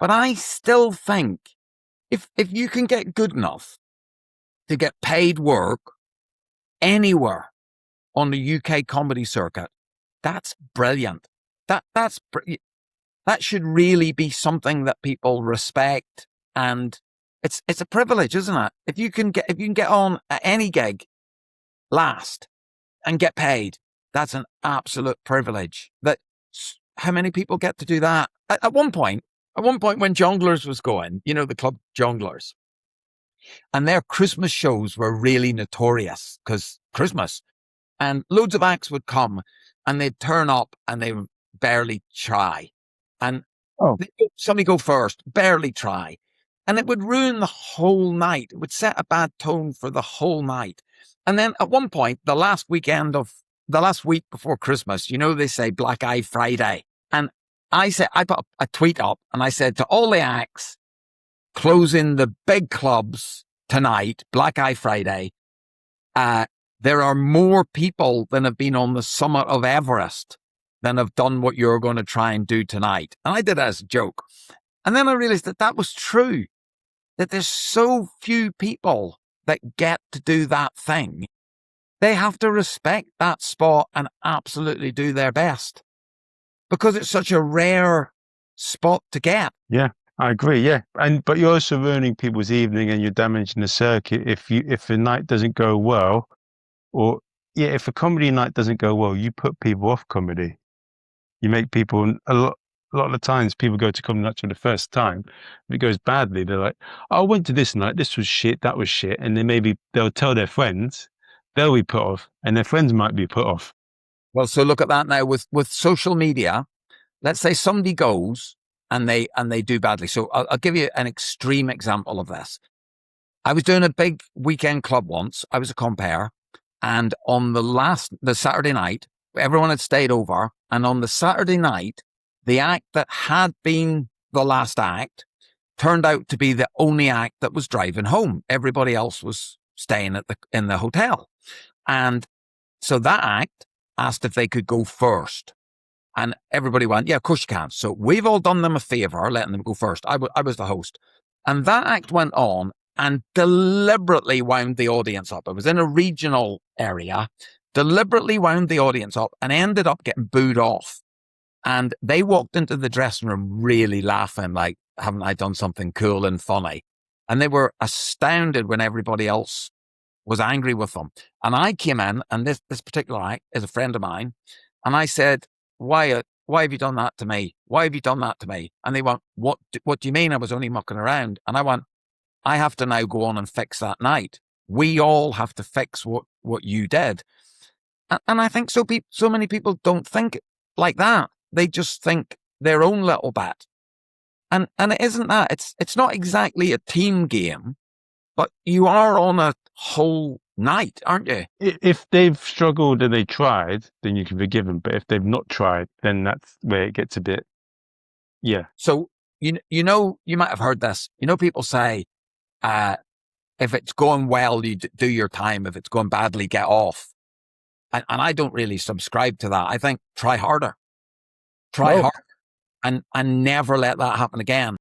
But I still think if you can get good enough to get paid work anywhere on the UK comedy circuit, that's brilliant. That should really be something that people respect, and it's a privilege, isn't it? If you can get on at any gig last and get paid, that's an absolute privilege. How many people get to do that? At one point when Jongleurs was going, the club Jongleurs, and their Christmas shows were really notorious because Christmas, and loads of acts would come and they'd turn up and they would barely try. And somebody go first, barely try. And it would ruin the whole night. It would set a bad tone for the whole night. And then at one point, the last week before Christmas, they say Black Eye Friday. And I put a tweet up and I said to all the acts closing the big clubs tonight, Black Eye Friday, there are more people than have been on the summit of Everest than have done what you're going to try and do tonight. And I did it as a joke. And then I realized that was true, that there's so few people that get to do that thing. They have to respect that spot and absolutely do their best because it's such a rare spot to get. Yeah, I agree. Yeah. But you're also ruining people's evening and you're damaging the circuit if the night doesn't go well, or if a comedy night doesn't go well, you put people off comedy. You make people a lot of the times people go to comedy nights for the first time. If it goes badly, they're like, I went to this night, this was shit, that was shit. And then they'll tell their friends, they'll be put off, and their friends might be put off. Well, so look at that now with social media. Let's say somebody goes and they do badly. So I'll give you an extreme example of this. I was doing a big weekend club once. I was a compere, and on the Saturday night, everyone had stayed over. And on the Saturday night, the act that had been the last act turned out to be the only act that was driving home. Everybody else was staying in the hotel. And so that act asked if they could go first. And everybody went, yeah, of course you can. So we've all done them a favor, letting them go first. I was the host. And that act went on and deliberately wound the audience up. It was in a regional area, deliberately wound the audience up and ended up getting booed off. And they walked into the dressing room really laughing, like, haven't I done something cool and funny? And they were astounded when everybody else was angry with them. And I came in, and this particular act is a friend of mine. And I said, why have you done that to me? Why have you done that to me? And they went, what do you mean? I was only mucking around. And I went, I have to now go on and fix that night. We all have to fix what you did. And I think so many people don't think like that. They just think their own little bit. And it isn't that. It's not exactly a team game, but you are on a whole night, aren't you? If they've struggled and they tried, then you can forgive them. But if they've not tried, then that's where it gets a bit, yeah. So, you might have heard this. People say, if it's going well, you do your time. If it's going badly, get off. And I don't really subscribe to that. I think try harder. Try harder and never let that happen again.